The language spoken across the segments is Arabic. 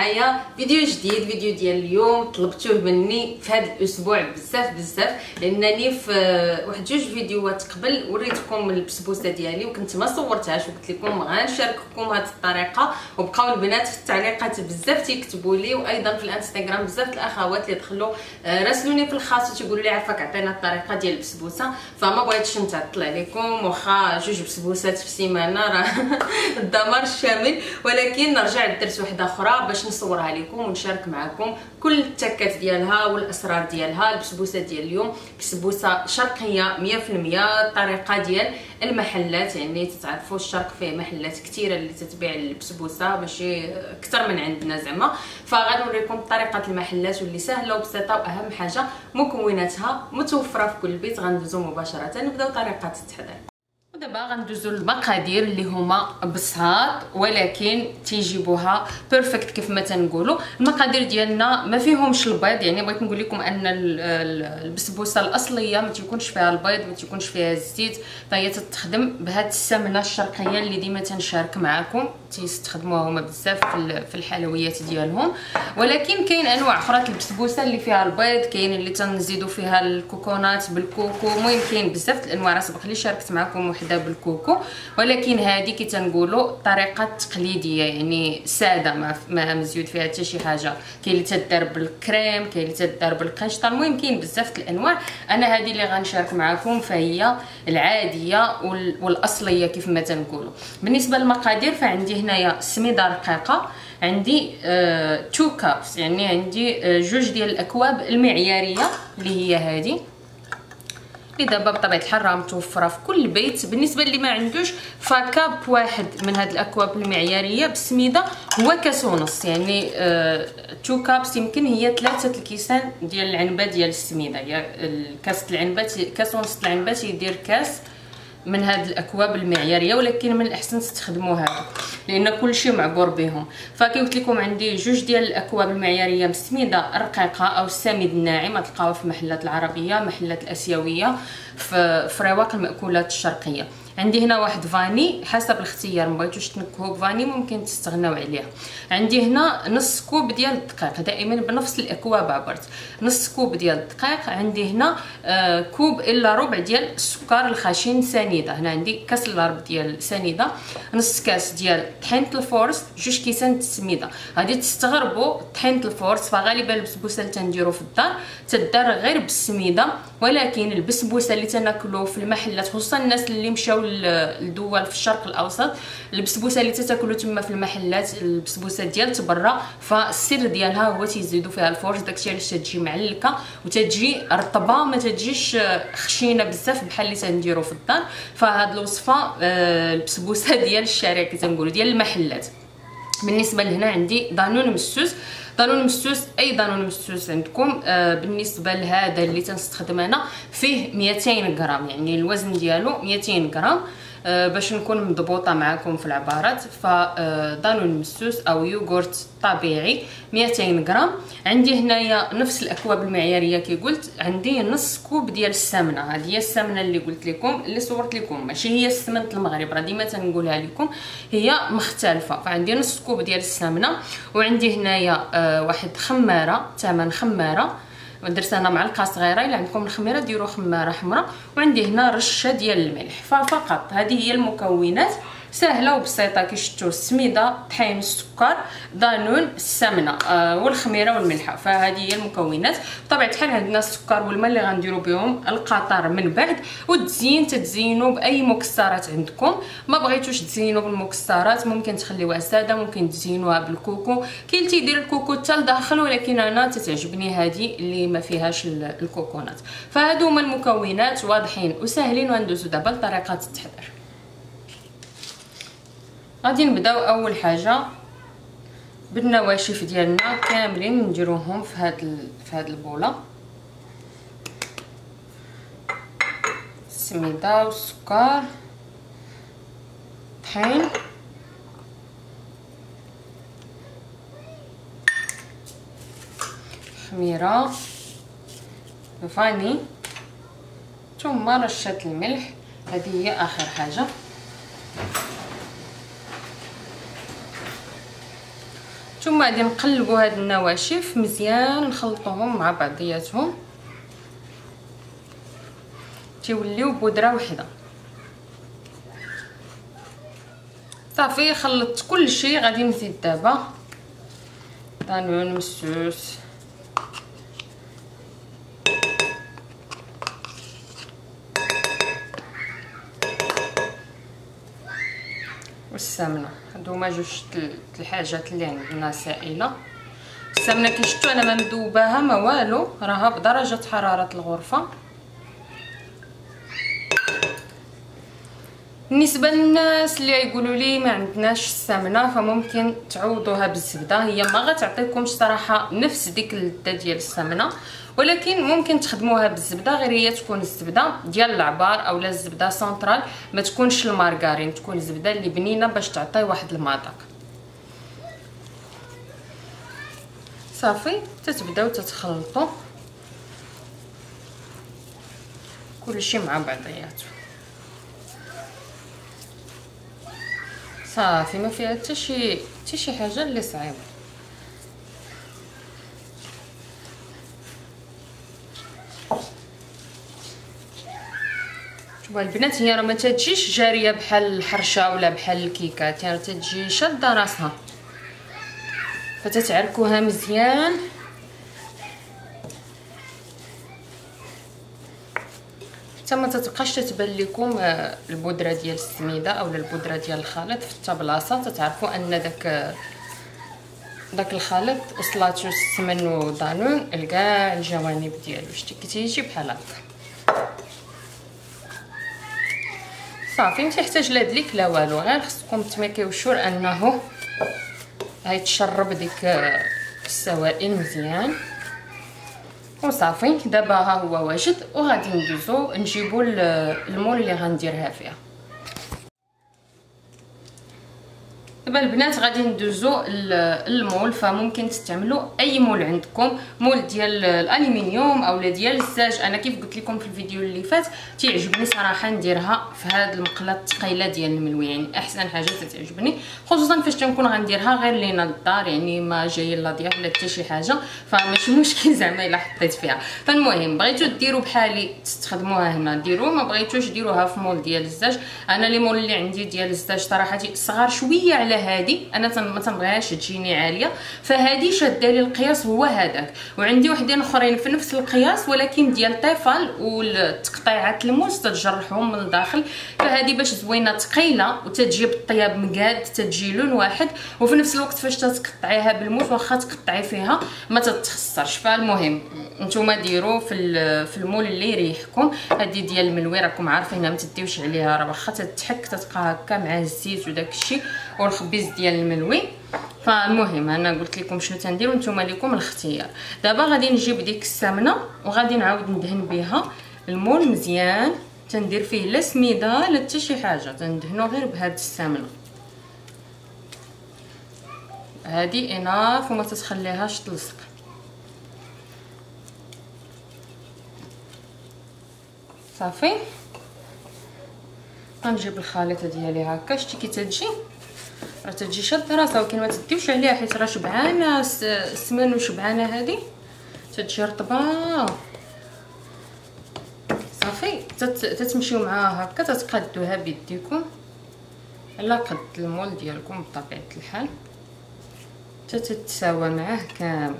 معايا فيديو جديد. فيديو ديال اليوم طلبتوه مني في هذا الاسبوع بزاف لانني في واحد جوج فيديوهات قبل وريتكم البسبوسه ديالي وكنت ما صورتهاش وقلت لكم غنشارككم هذه الطريقه. وبقاو البنات في التعليقات بزاف تيكتبوا لي وايضا في الانستغرام بزاف الاخوات اللي دخلوا راسلوني في الخاص وتيقولوا لي عافاك عطينا الطريقه ديال البسبوسه. فما بغيتش نتعطل عليكم واخا جوج بسبوسات في السيمانه راه الدمار الشامل، ولكن نرجع لدرس واحده اخرى باش نصورها لكم ونشارك معكم كل التكات ديالها والاسرار ديالها. البسبوسه ديال اليوم بسبوسه شرقيه 100%، طريقه ديال المحلات، يعني تتعرفوا الشرق فيه محلات كثيره اللي تتبيع البسبوسه ماشي اكثر من عندنا زعما. فغادي نوريكم طريقه المحلات واللي سهله وبسيطه، واهم حاجه مكوناتها متوفره في كل بيت. غندوزو مباشره نبداو طريقه التحضير. ودابا غندوزو المقادير اللي هما بساط ولكن تيجيبوها بيرفكت كيف ما تنقولوا. المقادير ديالنا ما فيهمش البيض، يعني بغيت نقول لكم ان البسبوسه الاصليه ما تيكونش فيها البيض، ما تيكونش فيها الزيت، فهي تستخدم بهاد السمنه الشرقيه اللي ديما تنشارك معكم تيستخدموها هما بزاف في الحلويات ديالهم. ولكن كاين انواع اخرى البسبوسه اللي فيها البيض، كاين اللي تنزيدوا فيها الكوكونات بالكوكو، المهم كاين بزاف الانواع. راه سبق لي شاركت معكم وحده بالكوكو، ولكن هذه كي تنقولوا طريقه تقليديه يعني ساده ما مزيود فيها حتى شي حاجه. كاين اللي تدار بالكريم، كاين اللي تدار بالقشطه، المهم كاين بزاف الانواع. انا هذه اللي غنشارك معكم فهي العاديه والاصليه كيف ما تنقولوا. بالنسبه للمقادير فعندي هنايا سميده رقيقه، عندي 2 كابس، يعني عندي جوج ديال الاكواب المعياريه اللي هي هذه اللي دابا بطبيعه الحال راه متوفره في كل بيت. بالنسبه اللي ما عندوش فكاب واحد من هاد الاكواب المعياريه بالسميده هو كاس ونص، يعني 2 كابس يمكن هي 3 الكيسان ديال العنبه ديال السميده. هي الكاس العنبه كاس ونص العنبه يدير كاس من هاد الاكواب المعياريه، ولكن من الاحسن تستخدموا هادو لان كلشي معبور بهم. فكي قلت لكم عندي جوج ديال الاكواب المعياريه بالسميده الرقيقه او السميد الناعم، تلقاوها في المحلات العربيه، محلات الاسيويه، في رواق المأكولات الشرقيه. عندي هنا واحد فاني حسب الاختيار، ما بغيتوش تنكهوا بفاني ممكن تستغناو عليه. عندي هنا نص كوب ديال الدقيق، دائما بنفس الاكواب عبرت نص كوب ديال الدقيق. عندي هنا كوب الا ربع ديال السكر الخشن سنيده، هنا عندي كاس الا ربع ديال سنيده، نص كاس ديال طحينه الفورس، جوج كيسان السميده. غادي تستغربوا طحينه الفورس فغالبا البسبوسه اللي تنديروا في الدار تدار غير بالسميده، ولكن البسبوسه اللي تناكلوا في المحلات خصوصا الناس اللي مشاو الدول في الشرق الاوسط، البسبوسه اللي تاكلوا تما في المحلات البسبوسه ديال برا، فالسر ديالها هو تيزيدوا فيها الفورس، داكشي علاش تجي معلكه وتجي رطبه ما تجيش خشينه بزاف بحال اللي تنديروا في الدار. فهاد الوصفه البسبوسه ديال الشارع كي تنقولوا ديال المحلات. بالنسبه لهنا عندي دانون مسوس، دانون مسوس اي دانون مسوس عندكم. بالنسبه لهذا اللي تنستخدم انا فيه 200 غرام، يعني الوزن ديالو 200 غرام باش نكون مضبوطه معكم في العبارات. فدانون مسوس او يوغورت طبيعي 200 غرام. عندي هنايا نفس الاكواب المعياريه كي قلت، عندي نص كوب ديال السمنه. هذه هي السمنه اللي قلت لكم اللي صورت لكم، ماشي هي سمنه المغرب، راه ديما تنقولها لكم هي مختلفه. فعندي نص كوب ديال السمنه، وعندي هنايا واحد خماره، ثمن خماره درت انا معلقه صغيره، الا عندكم الخميره ديروا خماره حمراء. وعندي هنا رشه ديال الملح. ففقط هذه هي المكونات، سهله وبسيطه كي شفتوا، السميده، طحين، السكر، دانون، السمنه والخميره والملح. فهذه هي المكونات. بطبيعه الحال عندنا السكر والماء اللي غنديروا بهم القطر من بعد. والتزيين تتزينوا باي مكسرات عندكم، ما بغيتوش تزينوا بالمكسرات ممكن تخليوها ساده، ممكن تزينوها بالكوكو، كاين اللي تيدير الكوكو حتى لداخل، ولكن انا تتعجبني هذه اللي ما فيهاش الكوكونات. فهادو هما المكونات واضحين وسهلين. وندوزو دابا لطريقه التحضير. غادي نبداو اول حاجه بالنواشف ديالنا كاملين نديروهم في هاد البوله، السميده والسكر، طحين، خميره، فاني، ثم رشه الملح. هذه هي اخر حاجه. ثم غادي نقلبوا هاد النواشف مزيان، نخلطوهم مع بعضياتهم تيوليو بودره وحده. صافي خلطت كلشي. غادي نزيد دابا طانون مسوس والسمنه. هادو هما جوج الحاجات اللي عندنا سائله. السمنه كي شفتوا انا ما مذوباها ما والو، راها بدرجه حراره الغرفه. بالنسبه للناس اللي يقولوا لي ما عندناش السمنه فممكن تعوضوها بالزبده. هي ما غتعطيكمش صراحه نفس ديك اللذه ديال السمنه، ولكن ممكن تخدموها بالزبده، غير هي تكون الزبده ديال العبار اولا الزبده سنترال، ما تكونش المارغرين، تكون الزبده اللي بنينه باش تعطي واحد المذاق. صافي تتبداو تتخلطوا كلشي مع بعضياته. صافي ما فيها حتى شي حاجه اللي صعيبه. شوفوا البنات، هي راه ما تجيش جاريه بحال الحرشه ولا بحال الكيكات، يعني تجي شاده راسها، فتتعركوها مزيان. حتى ما تتبقاش تتبان لكم البودره ديال السميده اولا البودره ديال الخليط في حتى بلاصه، تتعرفوا ان داك الخليط وصلاتو السمن ودانون لكاع الجوانب ديالو، شتي كتيجي بحال هكا. صافي ما تحتاج لا دليك لا والو، غير خصكم تميكيو شور انه غيتشرب ديك السوائل مزيان. وصافي دابا ها هو واجد، وغادي ندوزو نجيبو المول اللي غنديرها فيها. دابا البنات غادي ندوزو المول، فممكن تستعملوا اي مول عندكم، مول ديال الالومنيوم اولا ديال الزاج. انا كيف قلت لكم في الفيديو اللي فات تيعجبني صراحه نديرها في هاد المقله الثقيله ديال الملوي، يعني احسن حاجه تتعجبني، خصوصا فاش تنكون غنديرها غير لينا للدار، يعني ما جاي لا ضياف ولا حتى شي حاجه، فماشي مشكل زعما الا حطيت فيها. فالمهم بغيتو ديروا بحالي تستخدموها هنا ديروا، ما بغيتوش ديروها في مول ديال الزاج. انا لي مول اللي عندي ديال الزاج صراحه صغار شويه على هادي، انا ما تنبغيهاش تجيني عاليه، فهادي شاده لي القياس هو هذاك. وعندي وحدين اخرين في نفس القياس ولكن ديال طيفال والتقطيعات الموس تتجرحهم من الداخل، فهادي باش زوينه ثقيله وتتجيب الطياب مقاد، تتجي لون واحد، وفي نفس الوقت فاش تقطعيها بالموس واخا تقطعي فيها ما تتخسرش. فالمهم نتوما ديروا في المول اللي يريحكم. هذه ديال الملوي راكم عارفينها ما تديوش عليها، راه واخا تتحك تتبقى هكا مع الزيت وداك الشيء والخبيز ديال الملوي. فالمهم انا قلت لكم شنو تندير وانتم لكم الاختيار. دابا غادي نجيب ديك السمنه وغادي نعاود ندهن بها المول مزيان، تندير فيه لا سميده لا حتى شي حاجه، تندهنو غير بهاد السمنه هادي اناف وما تتخليهاش تلصق. صافي غنجيب الخليطه ديالي هكا، شتي كي تجي راه تجي شاده راسها، ولكن ما تديوش عليها حيت راه شبعانه السمن وشبعانه هذه تتجي رطبه. صافي تتمشيو معاها هكا تتقادوها بيديكم على قد المول ديالكم بطبيعه الحال تتساوى معاه كامل.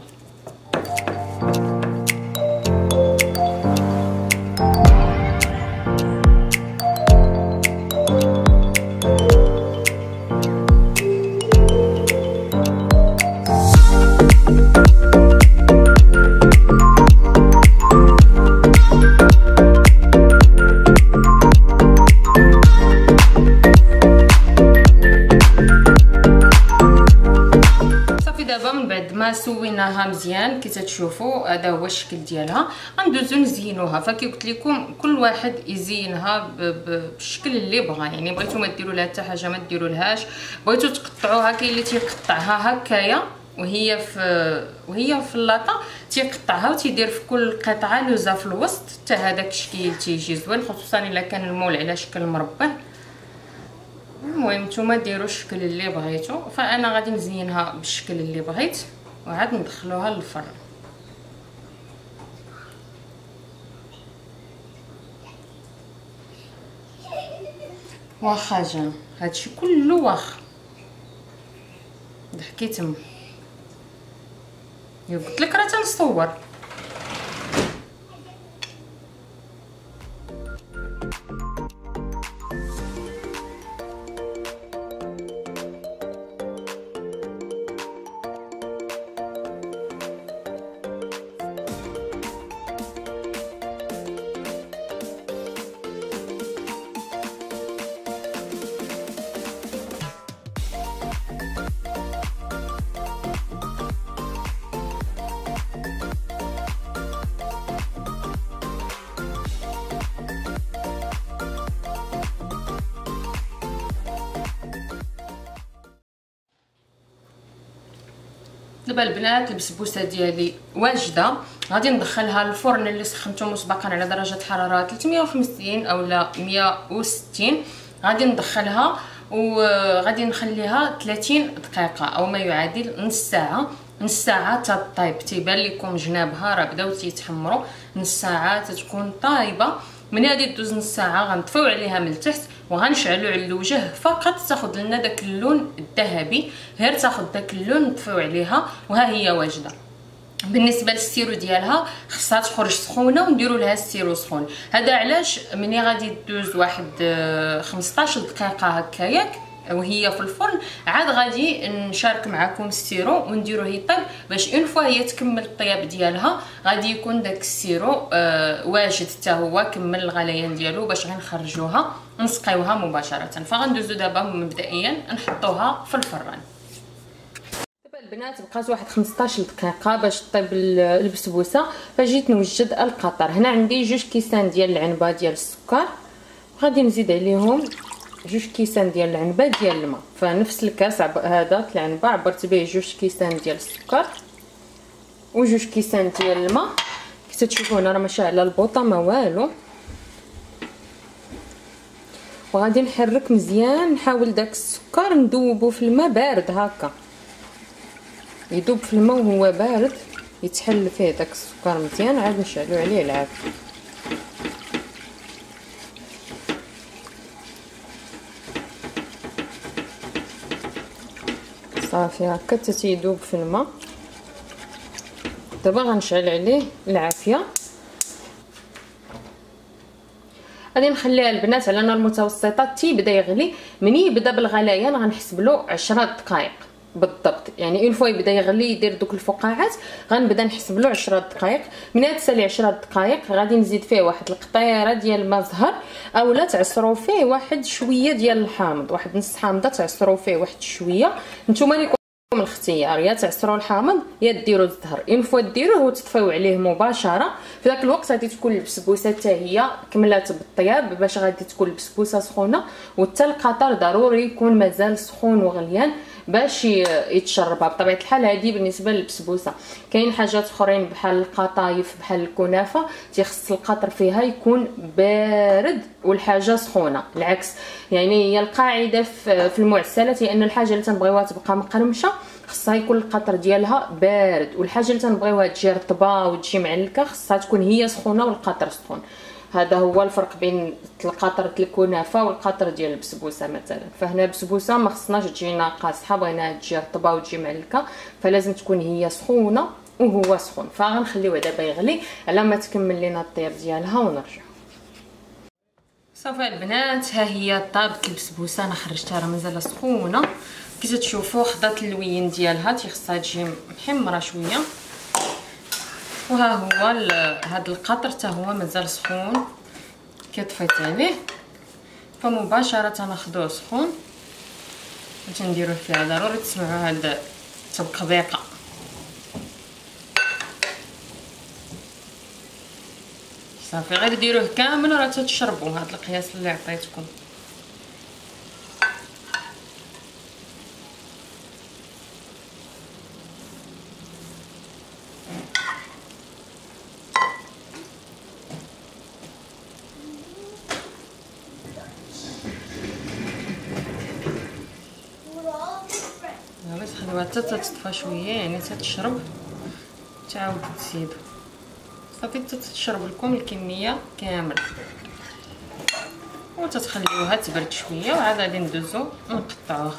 ما سويناها مزيان كي تتشوفوا هذا هو الشكل ديالها، غندوزو نزينوها. فكي قلت لكم كل واحد يزينها بالشكل اللي بغا، يعني بغيتو ما ديروا لها حتى حاجه ما ديروا لهاش، بغيتو تقطعوها كاين اللي تيقطعها هكايا وهي في اللاطه تيقطعها وتيدير في كل قطعه لوزه في الوسط، حتى هذاك الشكل تيجي زوين، خصوصا الا كان المول على شكل مربع. المهم نتوما ديروا الشكل اللي بغيتو، فانا غادي نزينها بالشكل اللي بغيت وعاد ندخلوها للفرن. واخا جا هادشي كله واخا ضحكي تما، قلت لك راه تنصور. دابا البنات البسبوسه ديالي واجده، غادي ندخلها للفرن اللي سخنته مسبقا على درجه حراره 350 اولا 160. غادي ندخلها وغادي نخليها 30 دقيقه او ما يعادل نص ساعه. نص ساعه تطيب، تيبان لكم جنابها راه بداو تيتحمروا، نص ساعه تتكون طايبه. من غادي دوز نص ساعه غنطفيو عليها من التحت وغنشعلوا على الوجه فقط، تاخذ لنا داك اللون الذهبي، غير تاخذ داك اللون نطفيو عليها وها هي واجده. بالنسبه للسيرو ديالها خصها تخرج سخونه ونديروا لها السيرو سخون. هذا علاش ملي غادي دوز واحد 15 دقيقه هكاياك وهي في الفرن عاد غادي نشارك معكم السيرو ونديروه يطيب، باش اون فوا هي تكمل الطياب ديالها غادي يكون داك السيرو واجد حتى هو كمل الغليان ديالو باش غنخرجوها نسقيوها مباشره. فغندوزو دابا مبدئيا نحطوها في الفران. دابا البنات بقات واحد 15 دقيقه باش طيب البسبوسه، فجيت نوجد القطر. هنا عندي 2 كيسان ديال العنبه ديال السكر، غادي نزيد عليهم 2 كيسان ديال العنبه ديال الماء. فنفس الكاس هذا العنبه عبرت به 2 كيسان ديال السكر و2 كيسان ديال الماء. كي تشوفوا هنا راه ماشي على البوطه ما والو. وغادي نحرك مزيان، نحاول داك السكر ندوبو في الماء بارد هكا، يذوب في الماء وهو بارد يتحل فيه داك السكر مزيان. عاد نشعلو عليه العافيه. صافي هكا حتى تيذوب في الماء. دابا غنشعل عليه العافيه. غادي نخليها البنات على نار متوسطه تيبدا يغلي. مني يبدا بالغليان غنحسب له 10 دقائق بالضبط، يعني اون فوا يبدا يغلي يدير دوك الفقاعات غنبدا نحسب له 10 دقائق. من تسالي 10 دقائق غادي نزيد فيه واحد القطيره ديال الماء زهر، اولا تعصروا فيه واحد شويه ديال الحامض، واحد نص حامضه تعصروا فيه واحد شويه. نتوما لكم الاختيار، يا تعصروا الحامض يا ديروا الزهر. اون فوا ديروه وتطفيو عليه مباشره، في ذاك الوقت غادي تكون البسبوسه حتى هي كملات بالطياب، باش غادي تكون البسبوسه سخونه. وحتى القطر ضروري يكون مازال سخون وغليان باش يتشربها. بطبيعه الحال هذه بالنسبه للبسبوسه. كاين حاجات اخرين بحال القطايف بحال الكنافه تيخص القطر فيها يكون بارد والحاجه سخونه، العكس. يعني هي القاعده في المعسلات هي ان الحاجه اللي تنبغيوها تبقى مقرمشه خصها يكون القطر ديالها بارد، والحاجه اللي تنبغيوها تجي رطبه وتجي معلكه خصها تكون هي سخونه والقطر سخون. هذا هو الفرق بين القطر الكنافه والقطر ديال البسبوسه مثلا. فهنا البسبوسه ما خصناش تجينا قاصحه، بغيناها تجي رطبه وتجي معلكه، فلازم تكون هي سخونه وهو سخون. فغنخليوه دابا يغلي على ما تكمل لينا الطياب ديالها ونرجع. صافي البنات، ها هي طابت البسبوسه. انا خرجتها راه مازال سخونه. كي تشوفوا خدات اللوين ديالها تيخصها تجي محمره شويه. وها هو هذا القطر حتى هو مازال سخون كي طفيت عليه، فمباشره ناخذوه سخون وتنديروه فيها. ضروري تسمعوا هاد التبقبيقه. صافي غير ديروه كامل راه تتشربوا هاد القياس اللي عطيتكم. حتى تطفى شويه، يعني تتشرب تعاود تزيدو صافي تتشرب لكم الكميه كامل، وتتخليوها تبرد شويه وعاد غادي ندوزو نقطعوها.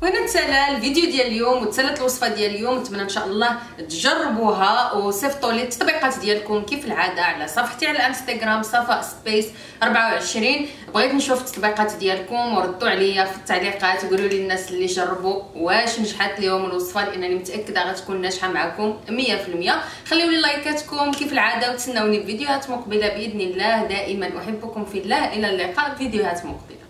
وهنا تسالى الفيديو ديال اليوم وتسالت الوصفه ديال اليوم. نتمنى ان شاء الله تجربوها وصيفطوا لي التطبيقات ديالكم كيف العاده على صفحتي على الانستغرام صفاء سبيس 24. بغيت نشوف التطبيقات ديالكم وردوا عليا في التعليقات وقولوا لي الناس اللي جربوا واش نجحت لهم الوصفه، لانني متاكده غتكون ناجحه معكم 100%. خليوا لي لايكاتكم كيف العاده وتسناوني في فيديوهات مقبله باذن الله. دائما احبكم في الله، الى اللقاء في فيديوهات مقبله.